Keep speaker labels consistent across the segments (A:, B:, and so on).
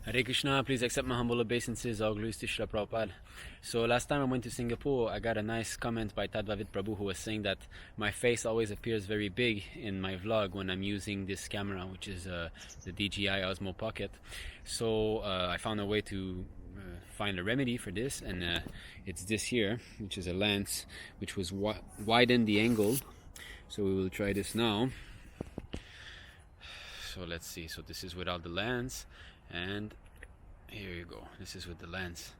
A: Hare Krishna, please accept my humble obeisances. All glories to Srila Prabhupada. So last time I went to Singapore, I got a nice comment by Tadvavid Prabhu who was saying that my face always appears very big in my vlog when I'm using this camera, which is the DJI Osmo Pocket. So I found a way to find a remedy for this, and it's this here, which is a lens which was widen the angle. So we will try this now. So let's see. So this is without the lens, and here you go. This is with the lens,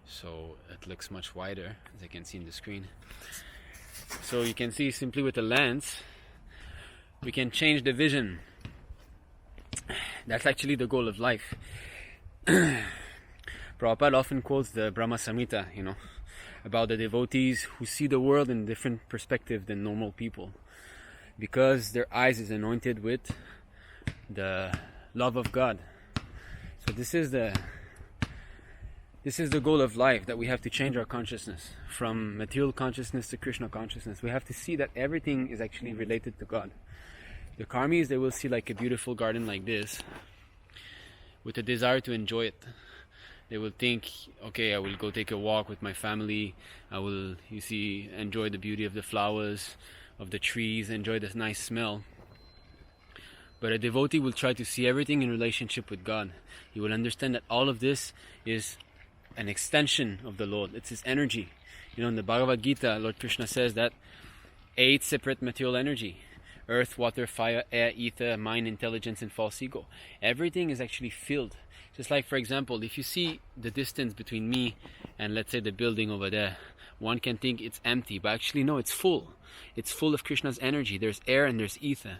A: so it looks much wider, as I can see in the screen. So you can see simply with the lens we can change the vision. That's actually the goal of life. Prabhupada often quotes the Brahma Samhita, about the devotees who see the world in a different perspective than normal people, because their eyes is anointed with the love of God. So this is the goal of life, that we have to change our consciousness from material consciousness to Krishna consciousness. We have to see that everything is actually related to God. The karmis, they will see like a beautiful garden like this with a desire to enjoy it. They will think, okay, I will go take a walk with my family. I will, enjoy the beauty of the flowers, of the trees, enjoy this nice smell. But a devotee will try to see everything in relationship with God. He will understand that all of this is an extension of the Lord. It's His energy. In the Bhagavad Gita, Lord Krishna says that 8 separate material energy: earth, water, fire, air, ether, mind, intelligence, and false ego. Everything is actually filled. Just like, for example, if you see the distance between me and, let's say, the building over there, one can think it's empty, but actually no, it's full. It's full of Krishna's energy. There's air and there's ether.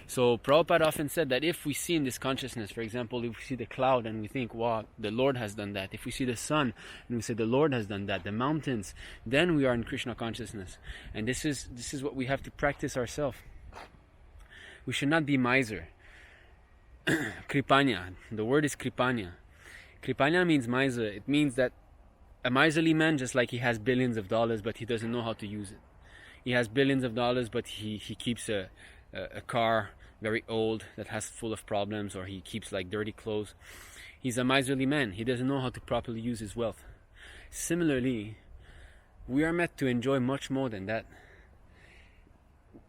A: So Prabhupada often said that if we see in this consciousness, for example, if we see the cloud and we think, wow, the Lord has done that. If we see the sun and we say the Lord has done that, the mountains, then we are in Krishna consciousness. And this is what we have to practice ourselves. We should not be miser. Kripanya, the word is kripanya. Kripanya means miser. It means that a miserly man, just like he has billions of dollars, but he doesn't know how to use it. He has billions of dollars, but he keeps a car very old that has full of problems, or he keeps like dirty clothes. He's a miserly man. He doesn't know how to properly use his wealth. Similarly, we are meant to enjoy much more than that.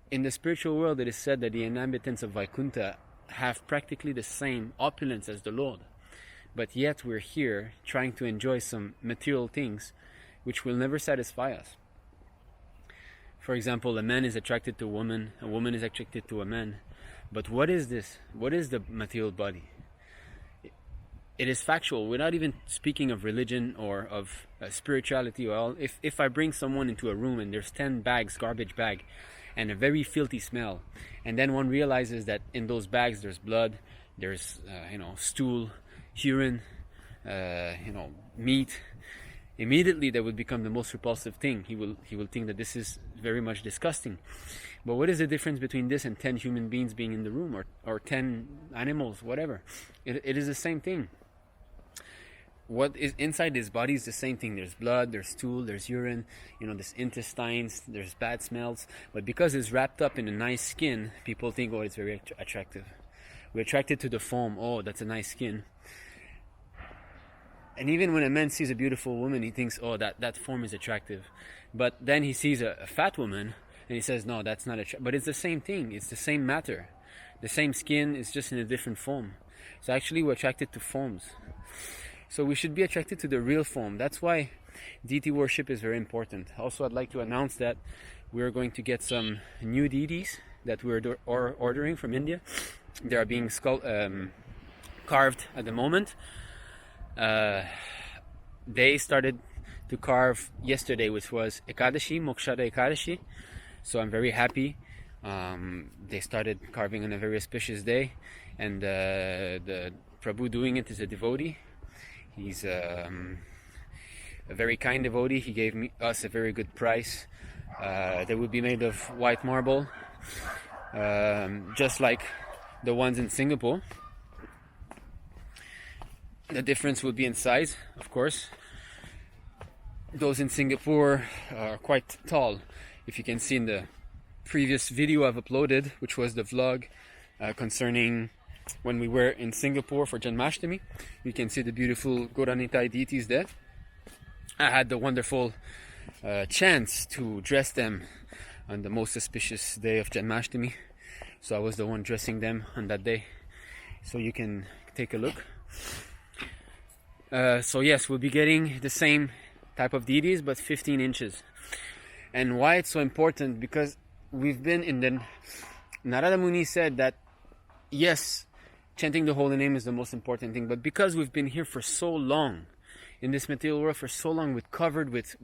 A: In the spiritual world, it is said that the inhabitants of Vaikuntha have practically the same opulence as the Lord, but yet we're here trying to enjoy some material things which will never satisfy us. For example, a man is attracted to a woman is attracted to a man. But what is this? What is the material body? It is factual. We're not even speaking of religion or of spirituality. Well, if I bring someone into a room and there's 10 bags, garbage bag, and a very filthy smell, and then one realizes that in those bags there's blood, there's stool, urine, meat, immediately that would become the most repulsive thing. He will think that this is very much disgusting. But what is the difference between this and 10 human beings being in the room, or 10 animals, whatever? It is the same thing. What is inside this body is the same thing. There's blood, there's stool, there's urine, there's intestines, there's bad smells. But because it's wrapped up in a nice skin, people think, oh, it's very attractive. We're attracted to the form. Oh, that's a nice skin. And even when a man sees a beautiful woman, he thinks, oh, that form is attractive. But then he sees a fat woman, and he says, no, that's not attractive. But it's the same thing. It's the same matter. The same skin is just in a different form. So actually, we're attracted to forms. So we should be attracted to the real form. That's why deity worship is very important. Also, I'd like to announce that we're going to get some new deities that we're ordering from India. They are being carved at the moment. They started to carve yesterday, which was Ekadashi, Mokshada Ekadashi. So I'm very happy. They started carving on a very auspicious day, and the Prabhu doing it is a devotee. He's a very kind devotee. He gave us a very good price. They would be made of white marble, just like the ones in Singapore. The difference would be in size, of course. Those in Singapore are quite tall. If you can see in the previous video I've uploaded, which was the vlog concerning when we were in Singapore for Janmashtami. You can see the beautiful Gauranitai deities there. I had the wonderful chance to dress them on the most auspicious day of Janmashtami. So I was the one dressing them on that day. So you can take a look. So yes, we'll be getting the same type of deities, but 15 inches. And why it's so important? Because we've been in the... Narada Muni said that, yes, chanting the holy name is the most important thing, but because we've been here for so long, in this material world for so long, covered with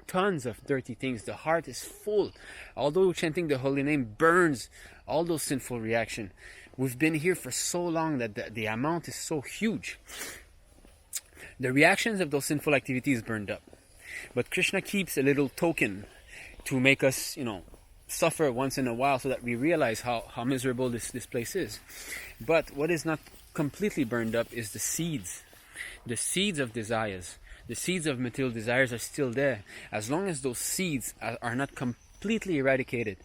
A: tons of dirty things, the heart is full. Although chanting the holy name burns all those sinful reactions, we've been here for so long that the amount is so huge. The reactions of those sinful activities burned up. But Krishna keeps a little token to make us, suffer once in a while, so that we realize how miserable this place is. But what is not completely burned up is the seeds. The seeds of desires. The seeds of material desires are still there. As long as those seeds are not completely eradicated,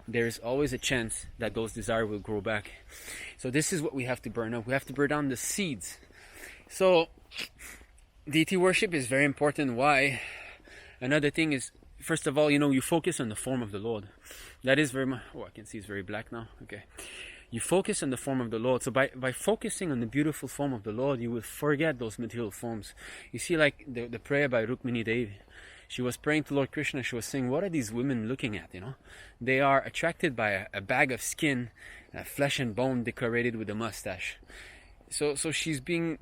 A: there is always a chance that those desires will grow back. So this is what we have to burn up. We have to burn down the seeds. So deity worship is very important. Why? Another thing is, first of all, you focus on the form of the Lord. That is very much... Oh, I can see it's very black now. Okay. You focus on the form of the Lord. So by focusing on the beautiful form of the Lord, you will forget those material forms. You see, like the prayer by Rukmini Devi. She was praying to Lord Krishna. She was saying, what are these women looking at? They are attracted by a bag of skin, flesh and bone decorated with a mustache. So she's being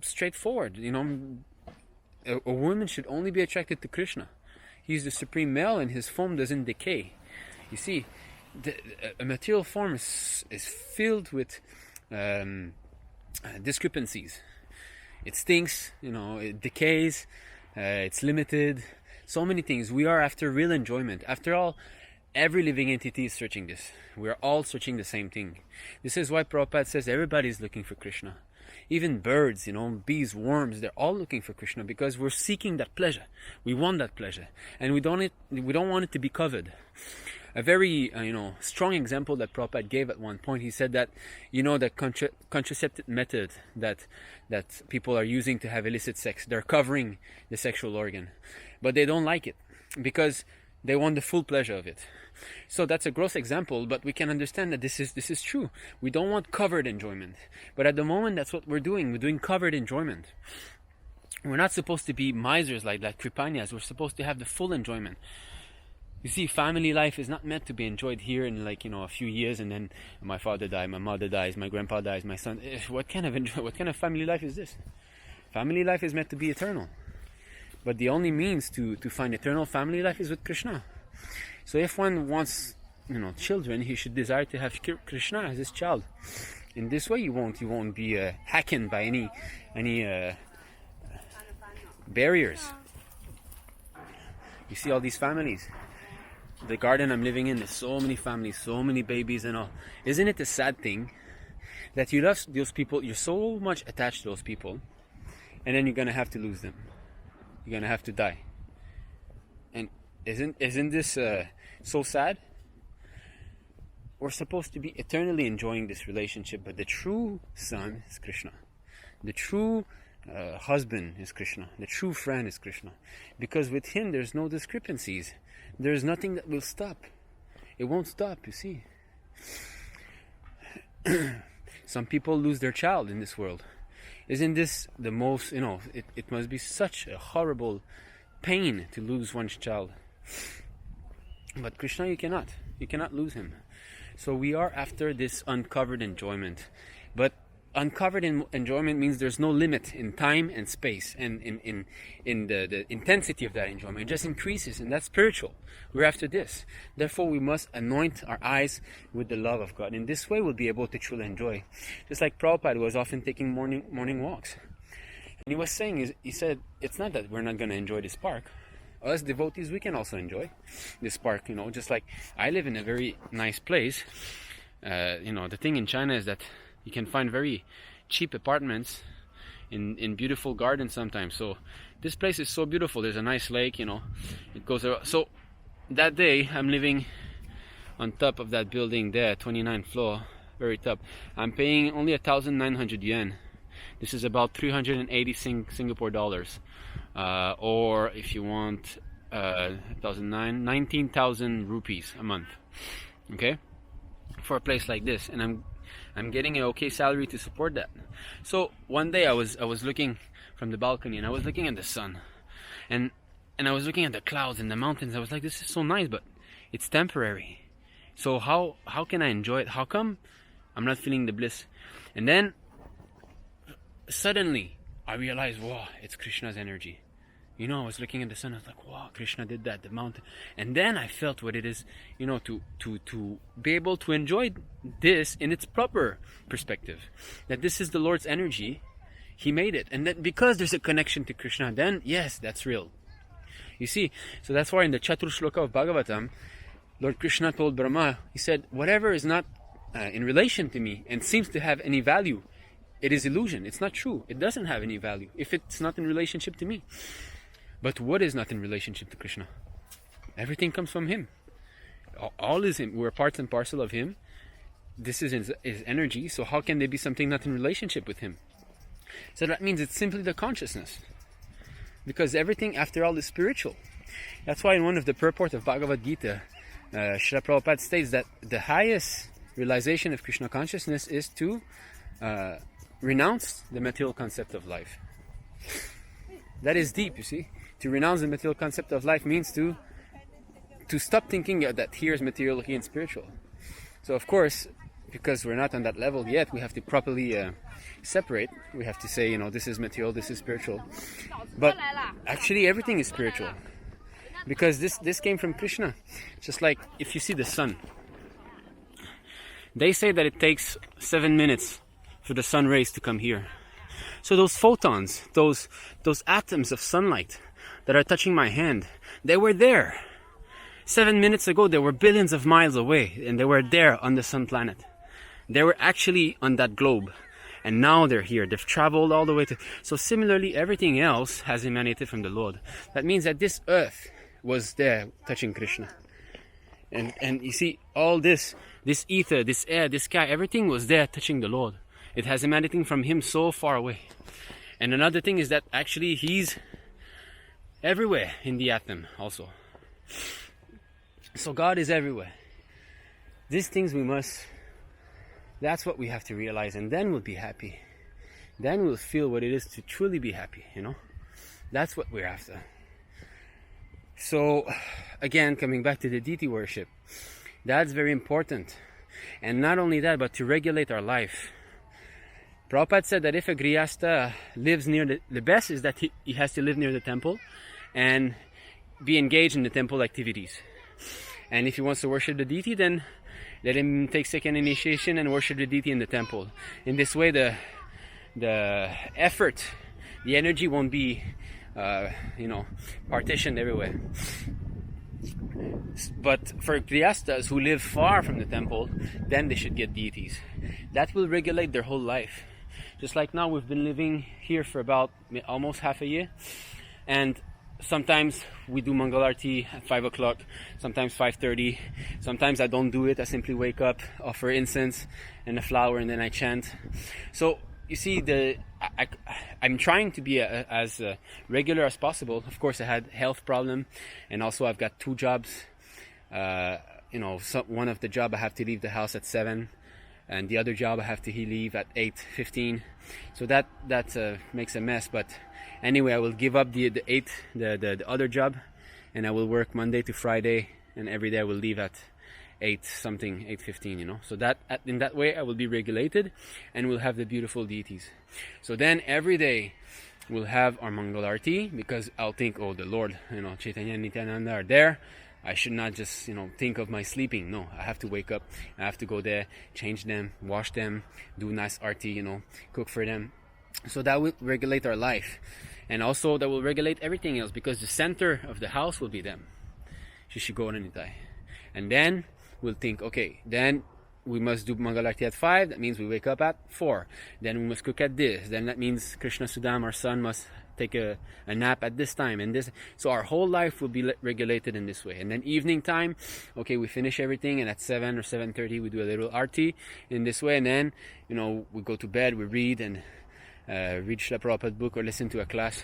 A: straightforward. A woman should only be attracted to Krishna. He's the supreme male, and his form doesn't decay. You see, a material form is filled with discrepancies. It stinks, it decays, it's limited, so many things. We are after real enjoyment. After all, every living entity is searching this. We are all searching the same thing. This is why Prabhupada says everybody is looking for Krishna. Even birds, bees, worms, they're all looking for Krishna, because we're seeking that pleasure. We want that pleasure, and we don't want it to be covered. A very strong example that Prabhupada gave at one point, he said that the contraceptive method that people are using to have illicit sex, they're covering the sexual organ, but they don't like it because they want the full pleasure of it. So that's a gross example, but we can understand that this is true. We don't want covered enjoyment, but at the moment that's what we're doing. We're doing covered enjoyment. We're not supposed to be misers like Kripanyas. We're supposed to have the full enjoyment. You see, family life is not meant to be enjoyed here in a few years, and then my father dies, my mother dies, my grandpa dies, my son. What kind of family life is this? Family life is meant to be eternal. But the only means to find eternal family life is with Krishna. So if one wants, children, he should desire to have Krishna as his child. In this way, you won't be hackened by any barriers. You see all these families. The garden I'm living in, there's so many families, so many babies and all. Isn't it a sad thing that you love those people, you're so much attached to those people, and then you're going to have to lose them. You're going to have to die. And isn't this so sad? We're supposed to be eternally enjoying this relationship, but the true son is Krishna. The true husband is Krishna. The true friend is Krishna. Because with him there's no discrepancies. There's nothing that will stop. It won't stop, you see. Some people lose their child in this world. Isn't this the most, it must be such a horrible pain to lose one's child. But Krishna, you cannot lose him. So we are after this uncovered enjoyment. But uncovered enjoyment means there's no limit in time and space, and in the intensity of that enjoyment. It just increases, and that's spiritual. We're after this. Therefore, we must anoint our eyes with the love of God. In this way, we'll be able to truly enjoy. Just like Prabhupada was often taking morning walks. And he was saying, he said, it's not that we're not going to enjoy this park. Us devotees, we can also enjoy this park, just like I live in a very nice place. The thing in China is that you can find very cheap apartments in beautiful gardens sometimes. So this place is so beautiful. There's a nice lake, it goes around. So that day I'm living on top of that building there, 29th floor, very top. I'm paying only 1,900 yen. This is about 380 Singapore dollars. Or if you want 19,000 rupees a month. Okay? For a place like this. And I'm getting an okay salary to support that. So one day I was looking from the balcony and I was looking at the sun. And I was looking at the clouds and the mountains. I was like, this is so nice, but it's temporary. So how can I enjoy it? How come I'm not feeling the bliss? And then suddenly I realized, wow, it's Krishna's energy. You know, I was looking at the sun, I was like, wow, Krishna did that, the mountain. And then I felt what it is, you know, to be able to enjoy this in its proper perspective. That this is the Lord's energy. He made it. And that because there's a connection to Krishna, then yes, that's real. You see, so that's why in the Chatur Shloka of Bhagavatam, Lord Krishna told Brahma, he said, whatever is not in relation to me and seems to have any value, it is illusion. It's not true. It doesn't have any value if it's not in relationship to me. But what is not in relationship to Krishna? Everything comes from Him. All is Him. We're part and parcel of Him. This is His energy. So how can there be something not in relationship with Him? So that means it's simply the consciousness. Because everything, after all, is spiritual. That's why in one of the purport of Bhagavad Gita, Srila Prabhupada states that the highest realization of Krishna consciousness is to renounce the material concept of life. That is deep, you see. To renounce the material concept of life means to stop thinking that here is material, here is spiritual. So of course, because we're not on that level yet, we have to properly separate. We have to say, you know, this is material, this is spiritual. But actually everything is spiritual. Because this came from Krishna. Just like if you see the sun. They say that it takes 7 minutes for the sun rays to come here. So those photons, those atoms of sunlight that are touching my hand, they were there. 7 minutes ago, they were billions of miles away, and they were there on the sun planet. They were actually on that globe, and now they're here. They've traveled all the way to... So similarly, everything else has emanated from the Lord. That means that this earth was there touching Krishna. And you see, all this ether, this air, this sky, everything was there touching the Lord. It has emanating from Him so far away. And another thing is that actually He's everywhere in the atom also. So God is everywhere. These things that's what we have to realize, and then we'll be happy. Then we'll feel what it is to truly be happy, you know. That's what we're after. So again, coming back to the deity worship, that's very important. And not only that, but to regulate our life. Prabhupada said that if a grihastha lives near the best is that he has to live near the temple and be engaged in the temple activities. And if he wants to worship the deity, then let him take second initiation and worship the deity in the temple. In this way, the effort, the energy won't be, partitioned everywhere. But for grihasthas who live far from the temple, then they should get deities. That will regulate their whole life. Just like now, we've been living here for about almost half a year, and sometimes we do Mangalarti at 5 o'clock, sometimes 5:30. Sometimes I don't do it. I simply wake up, offer incense and a flower, and then I chant. So you see, I'm trying to be as regular as possible. Of course, I had health problem, and also I've got 2 jobs. One of the job I have to leave the house at 7, and the other job I have to leave at 8:15. So that makes a mess. But anyway, I will give up the other job, and I will work Monday to Friday, and every day I will leave at 8:15, you know. So that in that way I will be regulated, and we'll have the beautiful deities. So then every day we'll have our Mangalarti, because I'll think, oh, the Lord, Chaitanya and Nityananda are there. I should not just, think of my sleeping. No, I have to wake up. I have to go there, change them, wash them, do nice arti, cook for them. So that will regulate our life. And also that will regulate everything else, because the center of the house will be them. Shishigoranitai. And then we'll think, okay, then we must do Mangalarti at 5. That means we wake up at 4. Then we must cook at this. Then that means Krishna Sudam, our son, must take a nap at this time, and this. So our whole life will be regulated in this way. And then evening time, okay, we finish everything, and at 7 or 7:30 we do a little arti in this way, and then we go to bed, we read and read Srila Prabhupada book or listen to a class.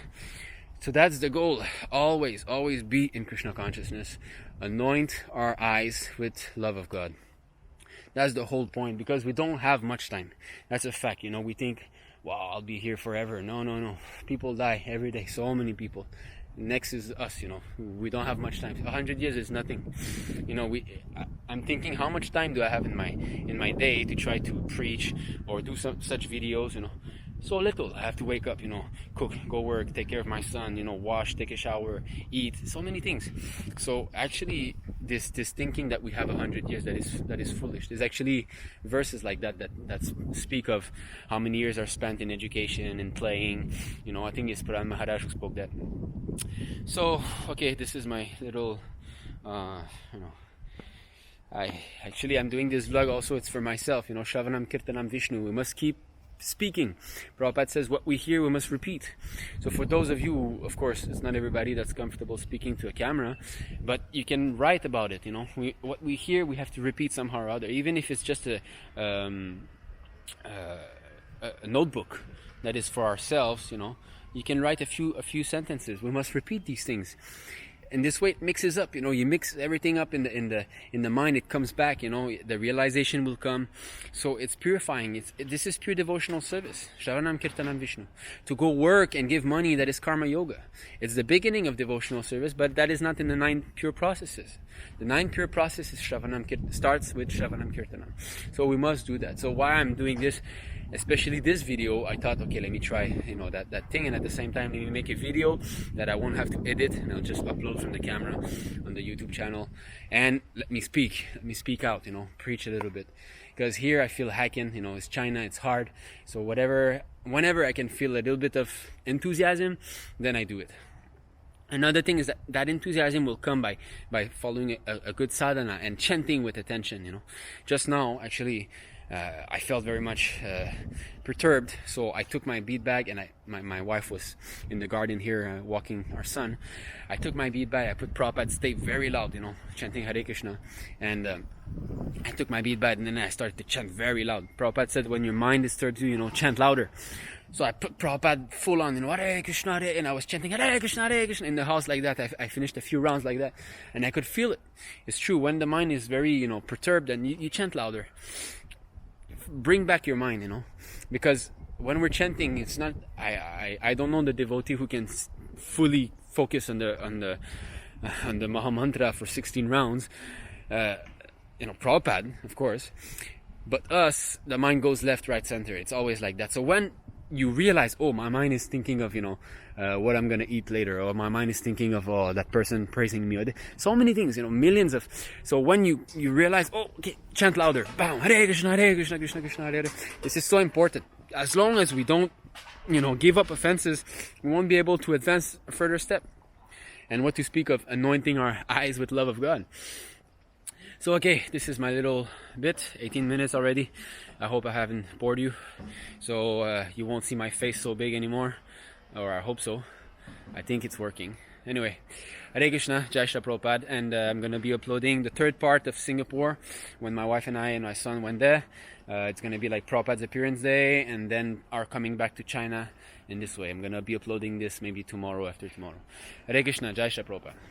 A: So that's the goal. Always be in Krishna consciousness. Anoint our eyes with love of God. That's the whole point, because we don't have much time. That's a fact. We think, wow, I'll be here forever. No. People die every day. So many people. Next is us. We don't have much time. 100 years is nothing. I'm thinking, how much time do I have in my day to try to preach or do such videos? So little. I have to wake up, cook, go work, take care of my son, wash, take a shower, eat, so many things. So actually, this thinking that we have 100 years, that is foolish. There's actually verses like that speak of how many years are spent in education and playing. I think it's Pradhan Maharaj who spoke that. So okay, this is my little, I'm doing this vlog also. It's for myself. Shravanam Kirtanam Vishnu. We must keep speaking. Prabhupada says what we hear we must repeat. So for those of you, of course, it's not everybody that's comfortable speaking to a camera, but you can write about it. What we hear we have to repeat somehow or other, even if it's just a notebook that is for ourselves. You can write a few sentences. We must repeat these things. And this way it mixes up, you mix everything up in the mind, it comes back, the realization will come. So it's purifying. This is pure devotional service. Shravanam Kirtanam Vishnu. To go work and give money, that is karma yoga. It's the beginning of devotional service, but that is not in the 9 pure processes. The 9 pure processes starts with Shravanam Kirtanam. So we must do that. So why I'm doing this, especially this video, I thought, okay, let me try, that thing, and at the same time, let me make a video that I won't have to edit, and I'll just upload from the camera on the YouTube channel, and let me speak out, preach a little bit, because here I feel hacking, it's China, it's hard, so whenever I can feel a little bit of enthusiasm, then I do it. Another thing is that enthusiasm will come by following a good sadhana and chanting with attention. Just now, actually, I felt very much perturbed, so I took my bead bag, and my wife was in the garden here walking our son. I took my bead bag, I put Prabhupada stay very loud, chanting Hare Krishna, and I took my bead bag, and then I started to chant very loud. Prabhupada said, when your mind is stirred to, chant louder. So I put Prabhupada full on, Hare Krishna, Hare, and I was chanting Hare Krishna in the house like that. I finished a few rounds like that, and I could feel it. It's true, when the mind is very, perturbed, and you chant louder. Bring back your mind, because when we're chanting, it's not. I don't know the devotee who can fully focus on the Maha Mantra for 16 rounds. Prabhupada, of course, but us, the mind goes left, right, center. It's always like that. So when you realize, oh, my mind is thinking of what I'm gonna eat later, or my mind is thinking of that person praising me, or so many things, millions of. So when you realize, oh, okay, chant louder, bam, Hare Krishna, Krishna Krishna, Hare. This is so important. As long as we don't, give up offenses, we won't be able to advance a further step. And what to speak of anointing our eyes with love of God. So okay, this is my little bit, 18 minutes already. I hope I haven't bored you. So you won't see my face so big anymore, or I hope so. I think it's working. Anyway, Hare Krishna, Jai Shri Prabhupada, and I'm going to be uploading the 3rd part of Singapore when my wife and I and my son went there. It's going to be like Prabhupada's appearance day, and then our coming back to China in this way. I'm going to be uploading this maybe tomorrow, after tomorrow. Hare Krishna, Jai Shri Prabhupada.